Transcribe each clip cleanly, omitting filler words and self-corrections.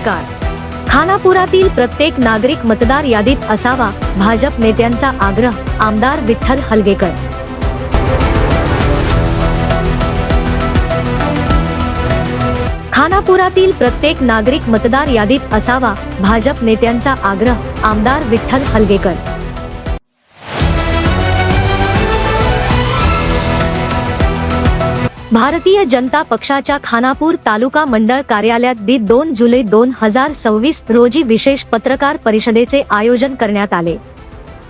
रोजगार. खानापुरातील प्रत्येक नागरिक मतदार यादीत असावा, भाजप नेत्यांचा आग्रह. आमदार विठ्ठल हलगेकर. खानापुरातील प्रत्येक नागरिक मतदार यादीत असावा, भाजप नेत्यांचा आग्रह. आमदार विठ्ठल हलगेकर. भारतीय जनता पक्षाच्या खानापूर तालुका मंडळ कार्यालयात 2 जुलै 2026 रोजी विशेष पत्रकार परिषदेचे आयोजन करण्यात आले.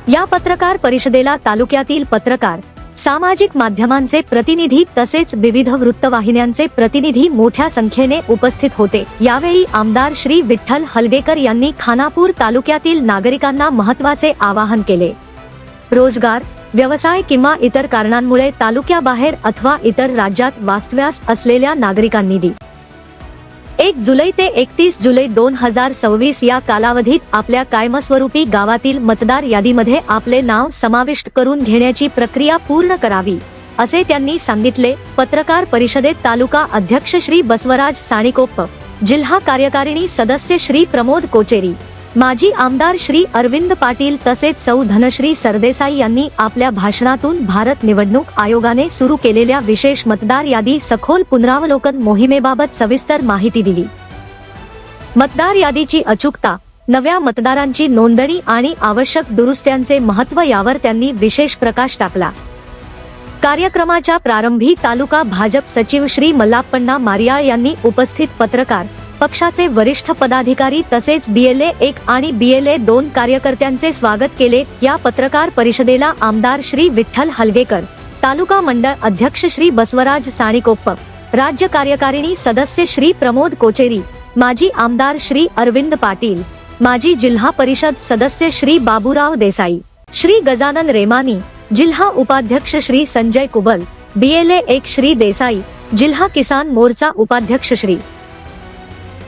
या पत्रकार परिषदेला तालुक्यातील पत्रकार, सामाजिक माध्यमांचे प्रतिनिधी तसेच विविध वृत्तवाहिन्यांचे प्रतिनिधी मोठ्या संख्येने उपस्थित होते. यावेळी आमदार श्री विठ्ठल हलगेकर यांनी खानापूर तालुक्यातील नागरिकांना महत्त्वाचे आवाहन केले. रोजगार, व्यवसाय किंवा इतर कारणांमुळे तालुक्याबाहेर अथवा इतर राज्यात वास्तव्यास असलेल्या नागरिकांनी 1 जुलै ते 31 जुलै 2026 या कालावधीत आपल्या कायमस्वरूपी गावातील मतदार यादीमध्ये आपले नाव समाविष्ट करून घेण्याची प्रक्रिया पूर्ण करावी, असे त्यांनी सांगितले. पत्रकार परिषदेत तालुका अध्यक्ष श्री बसवराज साणिकोप्प, जिल्हा कार्यकारिणी सदस्य श्री प्रमोद कोचेरी, माजी आमदार श्री अरविंद पाटील तसेच सौ धनश्री सरदेसाई यांनी आपल्या भाषणातून भारत निवडणूक आयोगाने सुरू केलेल्या विशेष मतदार यादी सखोल पुनरावलोकन मोहिमेबाबत सविस्तर माहिती दिली. मतदार यादीची अचूकता, नव्या मतदारांची नोंदणी आणि आवश्यक दुरुस्त्यांचे महत्त्व यावर त्यांनी विशेष प्रकाश टाकला. कार्यक्रमाच्या प्रारंभी तालुका भाजप सचिव श्री मल्लाप्पण्णा मारियाळ यांनी उपस्थित पत्रकार, पक्षाचे वरिष्ठ पदाधिकारी तसेच BLA 1 आणि BLA 2 कार्यकर्त्यांचे स्वागत केले. या पत्रकार परिषदेला आमदार श्री विठ्ठल हलगेकर, तालुका मंडळ अध्यक्ष श्री बसवराज साणिकोप्प, राज्य कार्यकारिणी सदस्य श्री प्रमोद कोचेरी, माजी आमदार श्री अरविंद पाटील, माजी जिल्हा परिषद सदस्य श्री बाबूराव देसाई, श्री गजानन रेमानी, जिल्हा उपाध्यक्ष श्री संजय कुबल, BLA 1 श्री देसाई, जिल्हा किसान मोर्चा उपाध्यक्ष श्री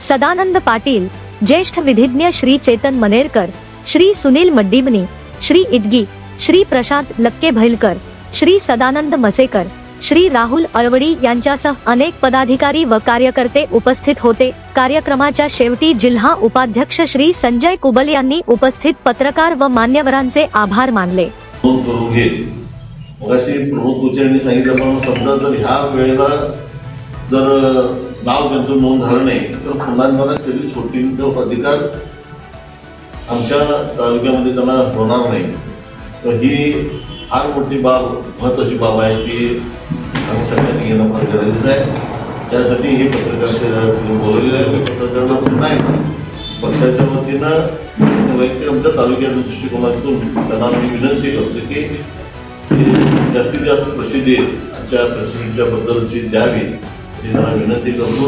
सदानंद पाटील, ज्येष्ठ विधिज्ञ श्री चेतन मनेरकर, श्री सुनील मड्डीबनी, श्री इटगी, श्री प्रशांत लक्के भैलकर, श्री सदानंद मसेकर, श्री राहुल अळवडी यांच्यासह अनेक पदाधिकारी व कार्यकर्ते उपस्थित होते. कार्यक्रमाच्या शेवटी जिल्हा उपाध्यक्ष श्री संजय कुबल यांनी उपस्थित पत्रकार व मान्यवरांचे आभार मानले. प्रमोद कोचेरींनी सांगितलं, समजा जर ह्या वेळेला जर नाव त्यांचं नोंद झालं नाही तर पुन्हा कधी शूटिंगचा अधिकार आमच्या तालुक्यामध्ये त्यांना होणार नाही. तर ही फार मोठी बाब, महत्त्वाची बाब आहे की आम्ही सगळ्यांनी घेणं फार गरजेचं आहे. त्यासाठी हे पत्रकार बोलवलेलं आहे. पत्रकारांना नाही पक्षाच्या वतीनं वैयक्तिक आमच्या तालुक्याच्या दृष्टिकोनातून त्यांना मी विनंती करतो की जास्तीत जास्त प्रसिद्धी आमच्या प्रेसिडेंटच्या बद्दलची द्यावी, त्यांना विनंती करतो.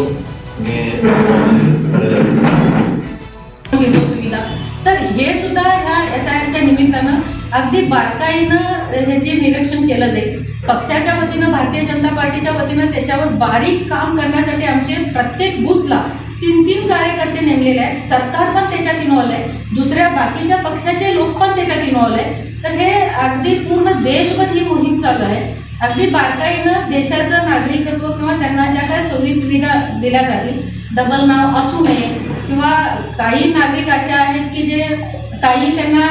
सुविधा तर हे सुद्धा ह्या SIRच्या निमित्तानं अगदी बारकाईनं ह्याचे निरीक्षण केलं जाईल. पक्षाच्या वतीनं, भारतीय जनता पार्टीच्या वतीनं त्याच्यावर बारीक काम करण्यासाठी आमचे प्रत्येक बूथला 3 कार्यकर्ते नेमलेले आहेत. सरकार पण त्याच्यात इन्व्हॉल्व आहे, दुसऱ्या बाकीच्या पक्षाचे लोक पण त्याच्यात इन्व्हॉल्व आहे. तर हे अगदी पूर्ण देशभर ही मोहीम चालू आहे. अगदी बारकाईनं देशाचं नागरिकत्व किंवा त्यांना ज्या काही सोयी सुविधा दिल्या जातील, डबल नाव असू नये किंवा काही नागरिक असे आहेत की जे काही त्यांना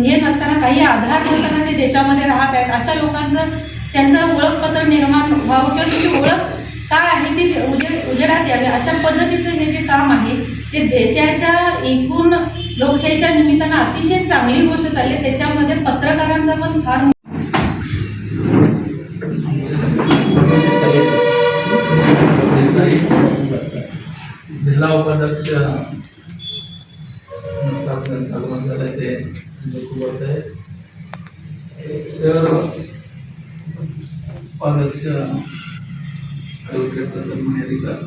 हे नसताना, काही आधार नसताना ते देशामध्ये राहत आहेत, अशा लोकांचं त्यांचं ओळखपत्र निर्माण व्हावं किंवा त्याची ओळख काय आहे ती उजेडात यावी, अशा पद्धतीचं हे जे काम आहे ते देशाच्या एकूण लोकशाहीच्या निमित्तानं अतिशय चांगली गोष्ट चालली. त्याच्यामध्ये पत्रकारांचा पण फार जिल्हा उपाध्यक्ष चालवण झालं ते खूपच आहे. शहर उपाध्यक्ष ॲडव्होकेट चंदन मनेरीकर,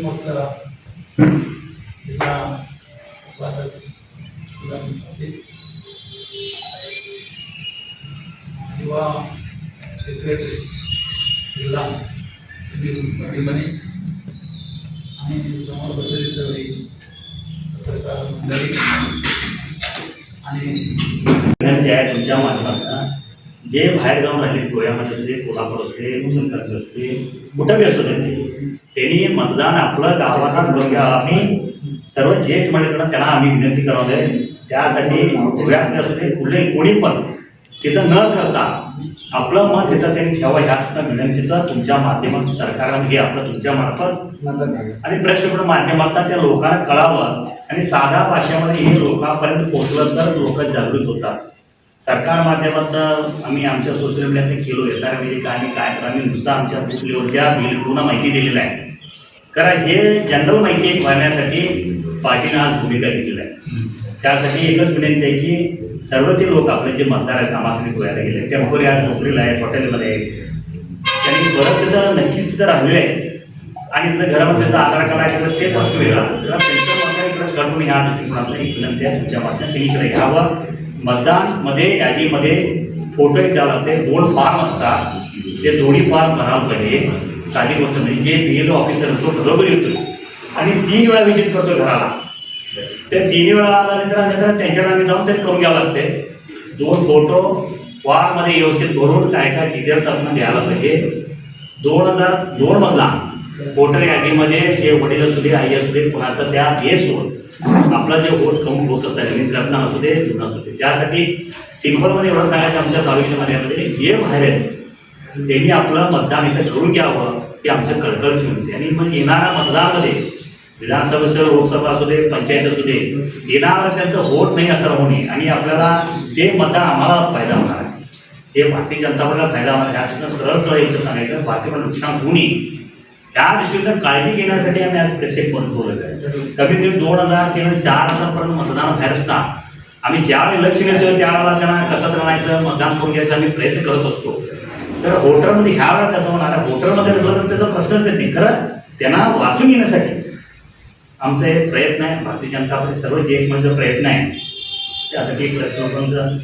मोर्चा जिल्हा उपाध्यक्ष युवा सेक्रेटरी जिल्हा मणी आणि समोर बसलेली सगळी पत्रकार मंडळी आणि तुमच्या माध्यमातून जे बाहेर जाऊन राहिले गोव्यामध्ये असू दे, कोल्हापूर असू दे, मुसलकरांचे असू दे, कुठं बी असू दे त्यांनी मतदान आपलं गावातच करून घ्यावं. आम्ही सर्व ज्येष्ठ मंडळीकडून त्यांना आम्ही विनंती करावं. त्यासाठी गोव्यातले असू दे कुठले कोणी पण तिथं न करता आपलं मत तिथं त्यांनी ठेवा. ह्या विनंतीचा तुमच्या माध्यमातून सरकारनं हे आपलं तुमच्या मार्फत आणि प्रेक्षक माध्यमातून त्या लोकांना कळावं आणि साध्या भाषेमध्ये हे लोकांपर्यंत पोहोचलं तर लोक जागृत होतात. सरकार माध्यमातून आम्ही आमच्या सोशल मीडियाने केलो SR म्हणजे काय आणि काय तर आम्ही नुसतं आमच्या बूथ लेवलच्या बिलकुल माहिती दिलेलं आहे. कारण हे जनरल माहिती भरण्यासाठी पार्टीनं आज भूमिका घेतलेली आहे. त्यासाठी एकच विनंती आहे की सर्व ते लोक आपले जे मतदार आहेत कामासाठी गोव्याला गेले टेम्पोरी आज नोकरीला आहेत, हॉटेलमध्ये आहेत, त्यांनी बरंच तिथं नक्कीच तिथं राहिले आहेत आणि तिथं घरामध्ये त्यांचा आधार कार्ड आहे तर ते वस्तू वेगळा तर त्यांचं मतदार इकडे करून ह्या दृष्टिकोनातून एक विनंती आहे तुमच्या माध्यमातून त्यांनी इकडे घ्यावं. मतदानमध्ये यादीमध्ये फोटो एक द्यावं लागते. 2 फॉर्म असतात ते दोन्ही फॉर्म भरावं पाहिजे. साधी गोष्ट म्हणजे जे BLO ऑफिसर होतो बरोबर येतो आणि 3 वेळा व्हिजिट करतो घराला. ते 3 वेळा आल्यानंतर त्यांच्याकडे आम्ही जाऊन तरी करून घ्यावं लागते. 2 फोटो फॉर्ममध्ये व्यवस्थित भरून काय काय डिटेल्स आपण द्यायला पाहिजे. 2002 मधला वोटर यादीमध्ये जे वडील असू दे, आई असू दे, कोणाचं त्या बेसवर आपला जे वोट काउंट होत असतात रत्ना असू दे, जुना असू दे. त्यासाठी सिंपलमध्ये एवढं सांगायचं आमच्या तालुक्यामध्ये जे बाहेर आहेत त्यांनी आपलं मतदान इथं करून घ्यावं ते आमचं कळकळ घेऊन. आणि मग येणाऱ्या मतदानामध्ये विधानसभेचं, लोकसभा असू दे, पंचायत असू दे, येणारं त्यांचं वोट नाही असं राहू नये आणि आपल्याला ते मतदान आम्हाला फायदा होणार आहे. जे भारतीय जनता पार्टीला फायदा होणार ह्या सरळ याचं सांगायचं भारतीय नुकसान होऊ नये त्या दृष्टीनं काळजी घेण्यासाठी आम्ही आज प्रेसेक बंद ठेवलेलं आहे. कमीत कमी 2000 किंवा 4000पर्यंत मतदान बाहेर असता आम्ही ज्यावेळी इलेक्शन येतो त्यावेळेला त्यांना कसं राहायचं मतदान करून घ्यायचं आम्ही प्रयत्न करत असतो. तर वोटरमध्ये ह्या वेळा कसं होणार आहे वोटरमध्ये तर त्याचा प्रश्नच येत नाही. खरं त्यांना वाचून घेण्यासाठी आमचा एक प्रयत्न आहे. भारतीय जनता पार्टी सर्व देशमध्ये प्रयत्न आहे त्यासाठी प्रेस लोकांचं